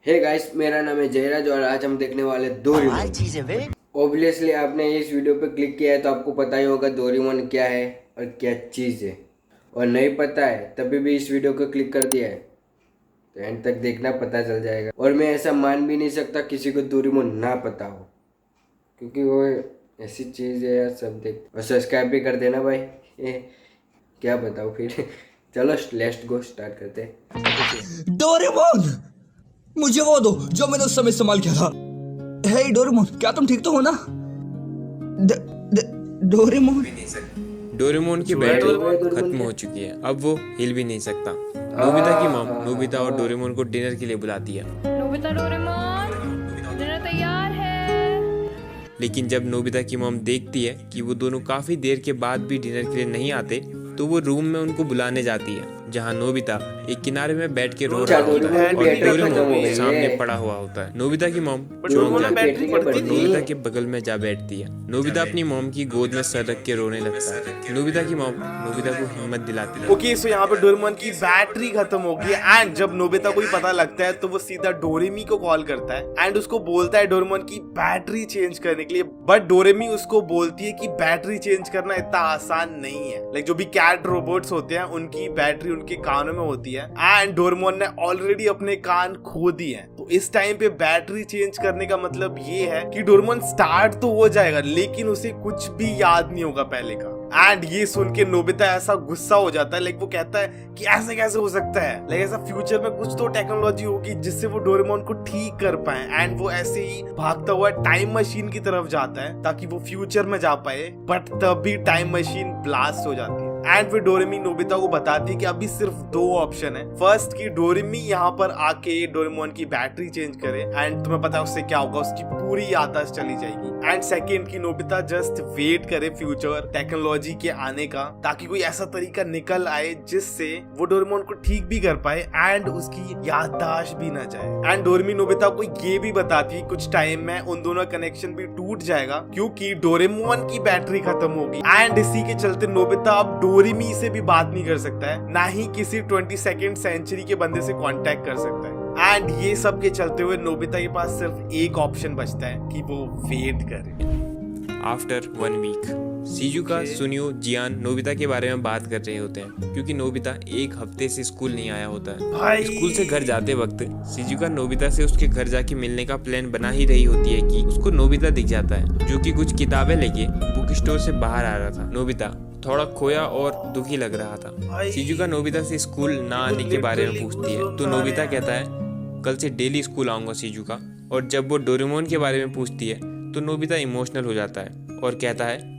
Hey guys, मेरा नाम है जयराज और आज हम देखने वाले डोरेमोन। ऑब्वियसली आपने इस वीडियो पे क्लिक किया है तो आपको पता ही होगा डोरेमोन क्या है और क्या चीज़ है, और नहीं पता है तभी भी इस वीडियो को क्लिक कर दिया है तो एंड तक देखना, पता चल जाएगा। और मैं ऐसा मान भी नहीं सकता किसी को डोरेमोन ना पता हो, क्योंकि वो ऐसी चीज़ है यार, सब देख। और सब्सक्राइब भी कर देना भाई। क्या बताऊँ फिर। चलो लेट्स गो, स्टार्ट करते हैं। डोरेमोन, मुझे वो दो जो मैंने उस समय इस्तेमाल किया था। हे डोरेमोन, क्या तुम ठीक तो हो ना? डोरेमोन डोरेमोन की बैटरी खत्म हो चुकी है, अब वो हिल भी नहीं सकता। नोबिता की मॉम नोबिता और डोरेमोन को डिनर के लिए बुलाती है। नोबिता, डोरेमोन, डिनर तैयार है। लेकिन जब नोबिता की मॉम देखती है कि वो दोनों काफी देर के बाद भी डिनर के लिए नहीं आते, तो वो रूम में उनको बुलाने जाती है, जहाँ नोबिता एक किनारे में बैठ के रो रहा होता है और डोरेमोन सामने पड़ा हुआ होता है। नोबिता की मॉम चौंक जाती है और नोबिता के बगल में जा बैठती है। नोबिता अपनी मॉम की गोद में सर रख के रोने लगता है। नोबिता की मॉम नोबिता को हिम्मत दिलाती है। ओके, सो यहाँ पे डोरेमोन की बैटरी खत्म हो गई एंड जब नोबिता को ही पता लगता है तो वो सीधा डोरेमी को कॉल करता है एंड उसको बोलता है डोरेमोन की बैटरी चेंज करने के लिए। बट डोरेमी उसको बोलती है कि बैटरी चेंज करना इतना आसान नहीं है। लाइक जो भी कैट रोबोट्स होते हैं उनकी बैटरी उनके कानों में होती है एंड डोरेमोन ने ऑलरेडी अपने कान खो दिए हैं। तो इस टाइम पे बैटरी चेंज करने का मतलब ये है कि डोरेमोन स्टार्ट तो हो जाएगा लेकिन उसे कुछ भी याद नहीं होगा पहले का। एंड ये सुन के नोबिता ऐसा गुस्सा हो जाता है। लाइक वो कहता है कि ऐसे कैसे हो सकता है, लाइक ऐसा फ्यूचर में कुछ तो टेक्नोलॉजी होगी जिससे वो डोरेमोन को ठीक कर पाए। एंड वो ऐसे ही भागता हुआ टाइम मशीन की तरफ जाता है ताकि वो फ्यूचर में जा पाए, बट तभी टाइम मशीन ब्लास्ट हो जाती है। एंड फिर डोरेमी नोबिता को बताती है कि अभी सिर्फ दो ऑप्शन है। फर्स्ट कि डोरेमी यहाँ पर आके डोरेमोन की बैटरी चेंज करे एंड तुम्हें पता है उससे क्या होगा, उसकी पूरी याददाश्त चली जाएगी। एंड सेकंड कि नोबिता जस्ट वेट करे फ्यूचर टेक्नोलॉजी के आने का, ताकि कोई ऐसा तरीका निकल आए जिससे वो डोरेमोन को ठीक भी कर पाए एंड उसकी याददाश्त भी ना जाए। एंड डोरेमी नोबिता को ये भी बताती है कुछ टाइम में उन दोनों कनेक्शन भी टूट जाएगा क्योंकि डोरेमोन की बैटरी खत्म होगी। एंड इसी के चलते नोबिता अब डोरेमी से भी बात नहीं कर सकता है, ना ही किसी 22nd सेंचुरी के बंदे से कांटेक्ट कर सकता है। एंड ये सब के चलते हुए नोबिता के पास सिर्फ एक ऑप्शन बचता है कि वो वेट करे। आफ्टर 1 वीक शिजुका, सुनियो, जियान नोबिता के बारे में बात कर रहे होते हैं क्योंकि नोबिता एक हफ्ते से स्कूल नहीं आया होता है। स्कूल से घर जाते वक्त शिजुका नोबिता से उसके घर जाके मिलने का प्लान बना ही रही होती है कि उसको नोबिता दिख जाता है जो कि कुछ किताबें लेके बुक स्टोर से बाहर आ रहा था। नोबिता थोड़ा खोया और दुखी लग रहा था। शिजुका नोबिता से स्कूल ना आने के बारे में पूछती है तो नोबिता कहता है कल से डेली स्कूल आऊंगा शिजुका। और जब वो डोरेमोन के बारे में पूछती है तो नोबिता इमोशनल हो जाता है और कहता है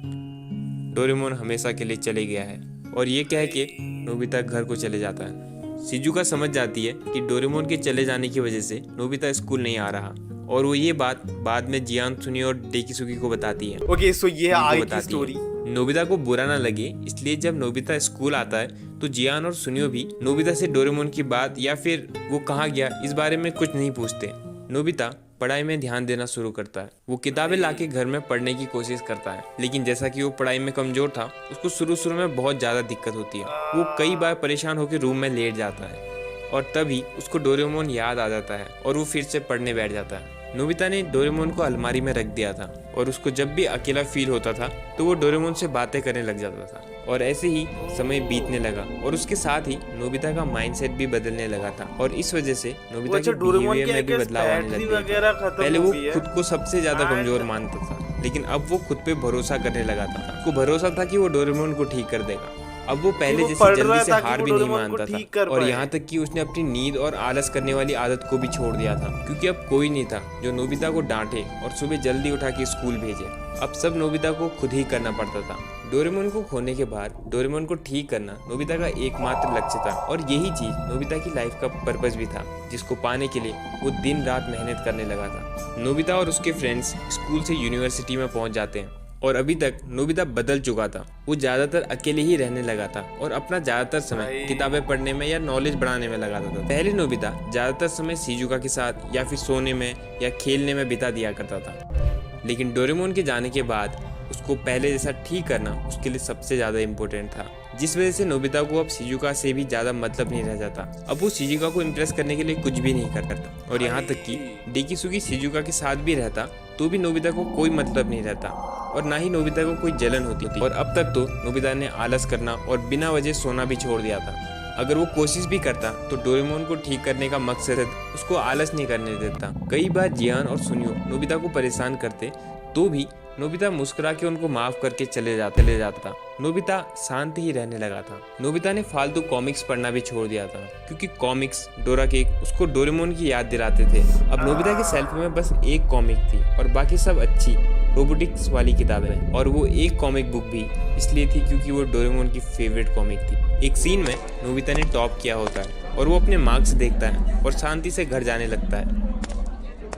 डोरेमोन हमेशा के लिए चले गया है, और ये कह के नोबिता घर को चले जाता है। शिजुका समझ जाती है कि डोरेमोन के चले जाने की वजह से नोबिता स्कूल नहीं आ रहा, और वो ये बात बाद में जियान, सुनियो और डेकिसुकी को बताती है। ओके, सो ये आगे की स्टोरी। नोबिता को बुरा ना लगे इसलिए जब नोबिता स्कूल आता है तो जियान और सुनियो भी नोबिता से डोरेमोन की बात या फिर वो कहाँ गया इस बारे में कुछ नहीं पूछते। नोबिता पढ़ाई में ध्यान देना शुरू करता है। वो किताबें लाके घर में पढ़ने की कोशिश करता है, लेकिन जैसा कि वो पढ़ाई में कमजोर था उसको शुरू में बहुत ज्यादा दिक्कत होती है। वो कई बार परेशान होकर रूम में लेट जाता है और तभी उसको डोरेमोन याद आ जाता है और वो फिर से पढ़ने बैठ जाता है। नोबिता ने डोरेमोन को अलमारी में रख दिया था और उसको जब भी अकेला फील होता था तो वो डोरेमोन से बातें करने लग जाता था, और ऐसे ही समय बीतने लगा और उसके साथ ही नोबिता का माइंडसेट भी बदलने लगा था और इस वजह से नोबिता के बिहेवियर में भी बदलाव आने लग गया। पहले वो खुद को सबसे ज्यादा कमजोर मानता था, लेकिन अब वो खुद पे भरोसा करने लगा था। उसको भरोसा था कि वो डोरेमोन को ठीक कर देगा। अब वो पहले जैसे जल्दी से हार भी नहीं मानता था, और यहाँ तक कि उसने अपनी नींद और आलस करने वाली आदत को भी छोड़ दिया था क्योंकि अब कोई नहीं था जो नोबिता को डांटे और सुबह जल्दी उठा के स्कूल भेजे। अब सब नोबिता को खुद ही करना पड़ता था। डोरेमोन को खोने के बाद डोरेमोन को ठीक करना नोबिता का एकमात्र लक्ष्य था, और यही चीज नोबिता की लाइफ का पर्पस भी था जिसको पाने के लिए वो दिन रात मेहनत करने लगा था। नोबिता और उसके फ्रेंड्स स्कूल से यूनिवर्सिटी में पहुंच जाते हैं और अभी तक नोबिता बदल चुका था। वो ज्यादातर अकेले ही रहने लगा था और अपना ज्यादातर समय किताबें पढ़ने में या नॉलेज बढ़ाने में लगाता था। पहले नोबिता ज्यादातर समय शिजुका के साथ या फिर सोने में या खेलने में बिता दिया करता था, लेकिन डोरेमोन के जाने के बाद उसको पहले जैसा ठीक करना उसके लिए सबसे ज्यादा इम्पोर्टेंट था। जिस वजह से नोबिता को अब शिजुका से भी ज्यादा मतलब नहीं रह जाता। अब वो शिजुका को इम्प्रेस करने के लिए कुछ भी नहीं करता और यहाँ तक कि डेकिसुगी शिजुका के साथ भी रहता तो भी नोबिता को कोई मतलब नहीं रहता और ना ही नोबिता को कोई जलन होती थी। और अब तक तो नोबिता ने आलस करना और बिना वजह सोना भी छोड़ दिया था। अगर वो कोशिश भी करता तो डोरेमोन को ठीक करने का मकसद उसको आलस नहीं करने देता। कई बार जियान और सुनियो नोबिता को परेशान करते तो भी नोबिता मुस्कुरा के उनको माफ करके चले जाता। नोबिता शांत ही रहने लगा था। नोबिता ने फालतू कॉमिक्स पढ़ना भी छोड़ दिया था क्योंकि कॉमिक्स डोरा केक उसको डोरेमोन की याद दिलाते थे। अब नोबिता के शेल्फ में बस एक कॉमिक थी और बाकी सब अच्छी रोबोटिक्स वाली किताबें, और वो एक कॉमिक बुक भी इसलिए थी क्योंकि वो डोरेमोन की फेवरेट कॉमिक थी। एक सीन में नोबिता ने टॉप किया होता है और वो अपने मार्क्स देखता है और शांति से घर जाने लगता है।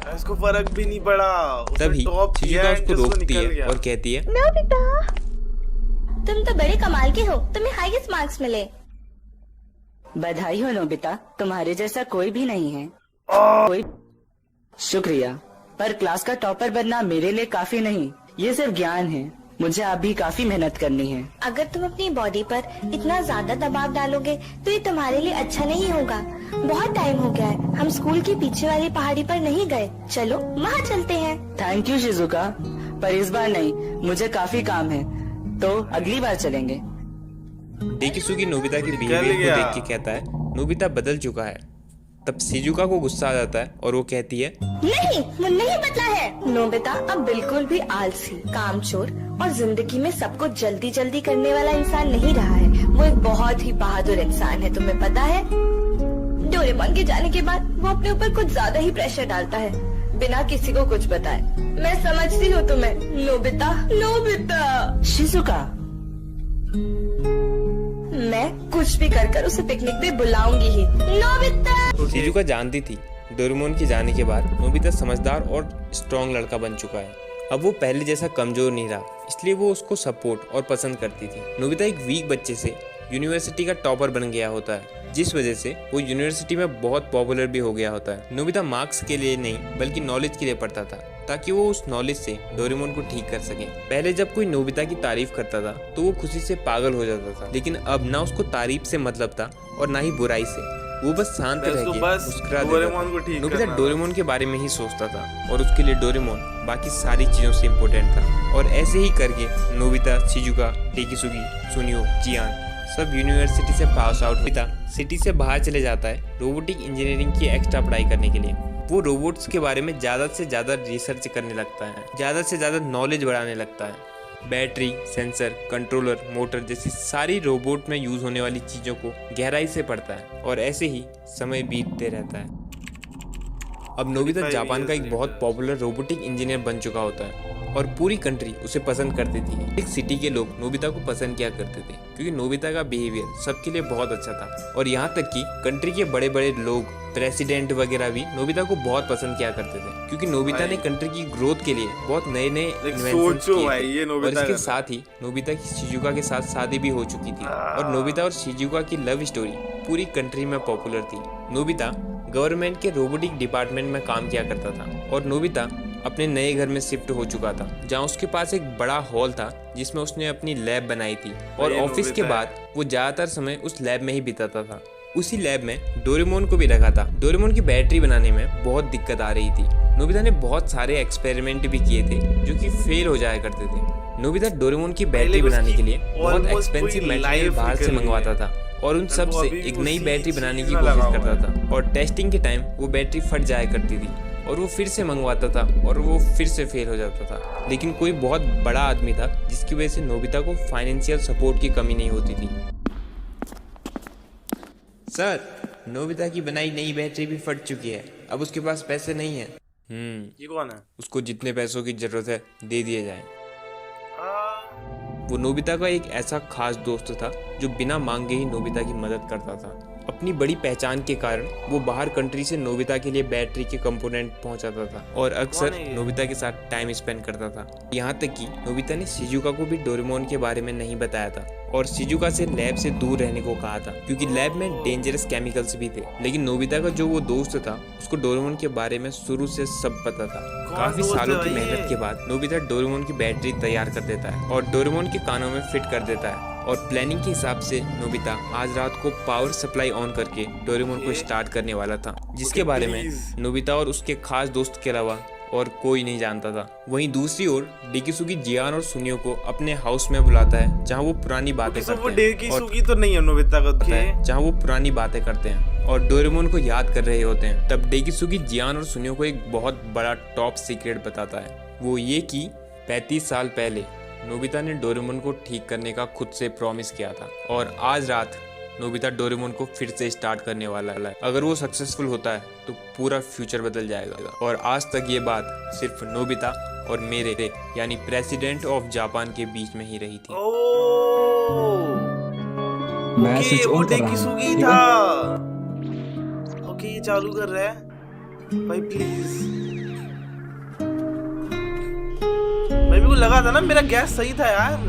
इसको फर्क भी नहीं पड़ा। तभी शिजुका उसको रोकती है और कहती है, नोबिता, तुम तो बड़े कमाल के हो, तुम्हें हाईएस्ट मार्क्स मिले। बधाई हो नोबिता, तुम्हारे जैसा कोई भी नहीं है। कोई शुक्रिया, पर क्लास का टॉपर बनना मेरे लिए काफी नहीं, ये सिर्फ ज्ञान है। मुझे अभी काफी मेहनत करनी है। अगर तुम अपनी बॉडी पर इतना ज्यादा दबाव डालोगे तो ये तुम्हारे लिए अच्छा नहीं होगा। बहुत टाइम हो गया है, हम स्कूल के पीछे वाली पहाड़ी पर नहीं गए, चलो वहाँ चलते हैं। थैंक यू शिजुका, पर इस बार नहीं, मुझे काफी काम है, तो अगली बार चलेंगे। डेकिसुगी नोबिता के बिहेवियर को देख के कहता है नोबिता बदल चुका है। तब शिजुका को गुस्सा आ जाता है और वो कहती है, नहीं, वो नहीं बदला है। नोबिता अब बिल्कुल भी आलसी, कामचोर और जिंदगी में सब कुछ जल्दी जल्दी करने वाला इंसान नहीं रहा है। वो एक बहुत ही बहादुर इंसान है, तुम्हें पता है। डोरेमोन के जाने के बाद वो अपने ऊपर कुछ ज्यादा ही प्रेशर डालता है बिना किसी को कुछ बताए। मैं समझती हूँ तुम्हें नोबिता। नोबिता शिजुका, मैं कुछ भी कर उसे पिकनिक पे बुलाऊंगी ही। नोबिता शिजुका जानती थी डोरेमोन के जाने के बाद नोबिता समझदार और स्ट्रॉन्ग लड़का बन चुका है। अब वो पहले जैसा कमजोर नहीं रहा, इसलिए वो उसको सपोर्ट और पसंद करती थी। नोबिता एक वीक बच्चे से यूनिवर्सिटी का टॉपर बन गया होता है, जिस वजह से वो यूनिवर्सिटी में बहुत पॉपुलर भी हो गया होता है। नोबिता मार्क्स के लिए नहीं बल्कि नॉलेज के लिए पढ़ता था ताकि वो उस नॉलेज से डोरेमोन को ठीक कर सके। पहले जब कोई नोबिता की तारीफ करता था तो वो खुशी से पागल हो जाता था, लेकिन अब ना उसको तारीफ से मतलब था और ना ही बुराई से। वो बस शांत रह के मुस्कुरा देता था। नोबिता डोरेमोन के बारे में ही सोचता था और उसके लिए डोरेमोन बाकी सारी चीजों से इम्पोर्टेंट था। और ऐसे ही करके नोबिता, शिजुका, डेकिसुगी, सुनियो, जियान सब यूनिवर्सिटी से पास आउट होता सिटी से बाहर चले जाता है रोबोटिक इंजीनियरिंग की एक्स्ट्रा पढ़ाई करने के लिए। वो रोबोट्स के बारे में ज़्यादा से ज़्यादा रिसर्च करने लगता है, ज़्यादा से ज़्यादा नॉलेज बढ़ाने लगता है। बैटरी, सेंसर, कंट्रोलर, मोटर जैसी सारी रोबोट में यूज़ होने वाली चीज़ों को गहराई से पढ़ता है और ऐसे ही समय बीतते रहता है। अब नोबिता जापान का एक बहुत पॉपुलर रोबोटिक इंजीनियर बन चुका होता है और पूरी कंट्री उसे पसंद करती थी। एक सिटी के लोग नोबिता को पसंद किया करते थे क्योंकि नोबिता का बिहेवियर सबके लिए बहुत अच्छा था। और यहाँ तक कि कंट्री के बड़े बड़े लोग, प्रेसिडेंट वगैरह भी नोबिता को बहुत पसंद किया करते थे क्योंकि नोबिता ने कंट्री की ग्रोथ के लिए बहुत नए नए इन्वेंशंस किए थे। और इसके साथ ही नोबिता की शिजुका के साथ शादी भी हो चुकी थी और नोबिता और शिजुका की लव स्टोरी पूरी कंट्री में पॉपुलर थी। नोबिता गवर्नमेंट के रोबोटिक डिपार्टमेंट में काम किया करता था और नोबिता अपने नए घर में शिफ्ट हो चुका था जहाँ उसके पास एक बड़ा हॉल था जिसमें उसने अपनी लैब बनाई थी और ऑफिस के बाद वो ज्यादातर समय उस लैब में ही बिताता था। उसी लैब में डोरेमोन को भी रखा था। डोरेमोन की बैटरी बनाने में बहुत दिक्कत आ रही थी। नोबिता ने बहुत सारे एक्सपेरिमेंट भी किए थे जो कि फेल हो जाया करते थे। नोबिता डोरेमोन की बैटरी बनाने के लिए बहुत एक्सपेंसिव मटेरियल बाहर से मंगवाता था और उन सब से एक नई बैटरी बनाने की कोशिश करता था और टेस्टिंग के टाइम वो बैटरी फट जाया करती थी और वो फिर से मंगवाता था और वो फिर से फेल हो जाता था। लेकिन कोई बहुत बड़ा आदमी था जिसकी वजह से नोबिता को फाइनेंशियल सपोर्ट की कमी नहीं होती थी। सर, नोबिता की बनाई नई बैटरी भी फट चुकी है, अब उसके पास पैसे नहीं है। ये कौन है? उसको जितने पैसों की जरूरत है दे दिए जाए। वो नोबिता का एक ऐसा खास दोस्त था जो बिना मांगे ही नोबिता की मदद करता था। अपनी बड़ी पहचान के कारण वो बाहर कंट्री से नोबिता के लिए बैटरी के कंपोनेंट पहुंचाता था और अक्सर नोबिता के साथ टाइम स्पेंड करता था। यहाँ तक कि नोबिता ने शिजुका को भी डोरेमोन के बारे में नहीं बताया था और शिजुका से लैब से दूर रहने को कहा था क्योंकि लैब में डेंजरस केमिकल्स भी थे। लेकिन नोबिता का जो वो दोस्त था उसको डोरेमोन के बारे में शुरू से सब पता था। काफी सालों की मेहनत के बाद नोबिता डोरेमोन की बैटरी तैयार कर देता है और डोरेमोन के कानों में फिट कर देता है और प्लानिंग के हिसाब से नोबिता आज रात को पावर सप्लाई ऑन करके डोरेमोन को स्टार्ट करने वाला था, जिसके बारे में नोबिता और उसके खास दोस्त के अलावा और कोई नहीं जानता था। वहीं दूसरी ओर डेकिसुगी जियान और सुनियो को अपने हाउस में बुलाता है, जहां वो पुरानी बातें करते हैं। डेकिसुगी तो नहीं है नोबिता का, जहां वो पुरानी बातें करते हैं और डोरेमोन को याद कर रहे होते हैं। तब डेकिसुगी जियान और सुनियो को एक बहुत बड़ा टॉप सीक्रेट बताता है, वो ये कि 35 साल पहले नोबिता ने डोरेमोन को ठीक करने का खुद से प्रॉमिस किया था और आज रात नोबिता डोरेमोन को फिर से स्टार्ट करने वाला है। अगर वो सक्सेसफुल होता है तो पूरा फ्यूचर बदल जाएगा। और आज तक ये बात सिर्फ नोबिता और मेरे यानी प्रेसिडेंट ऑफ जापान के बीच में ही रही थी। मैं स्विच वो ऑन कर रहा डेकिसुगी हूँ, ठीक था। है? ओके ये चालू कर रहा है भाई, प्लीज भाई। मेरे को लगा था ना मेरा गैस सही था यार।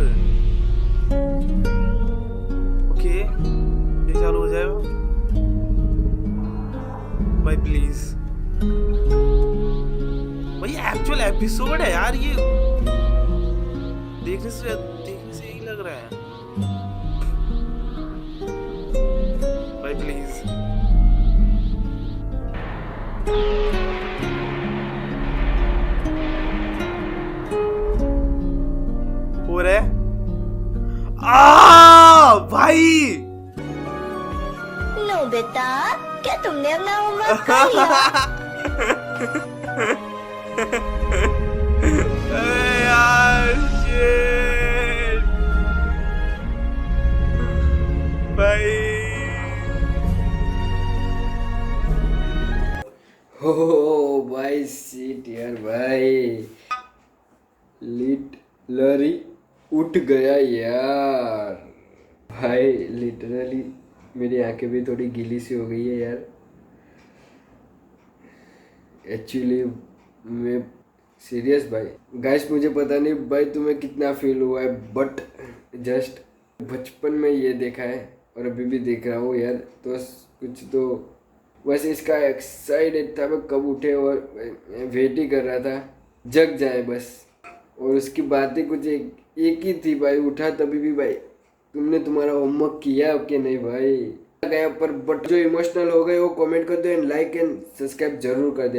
ओके ये चालू हो जाएगा भाई, प्लीज भाई। एक्चुअल एपिसोड है यार ये, देखने से यही लग रहा है भाई, प्लीज। हो रहा है भाई। नोबिता, क्या तुमने अपना होमवर्क कर लिया? यार shit। भाई हो भाई सीट यार भाई, लिटरली उठ गया यार भाई। लिटरली मेरी आंखें भी थोड़ी गीली सी हो गई है यार। एक्चुअली मैं सीरियस भाई। गाइस मुझे पता नहीं भाई तुम्हें कितना फील हुआ है, बट जस्ट बचपन में ये देखा है और अभी भी देख रहा हूँ यार, तो कुछ तो बस इसका एक्साइटेड था मैं कब उठे और वेट ही कर रहा था जग जाए बस। और उसकी बातें कुछ एक ही थी भाई, उठा तभी भी भाई तुमने तुम्हारा होमवर्क किया कि नहीं भाई गया पर, बट जो इमोशनल हो गए वो कमेंट कर दो एंड लाइक एंड सब्सक्राइब जरूर कर दे।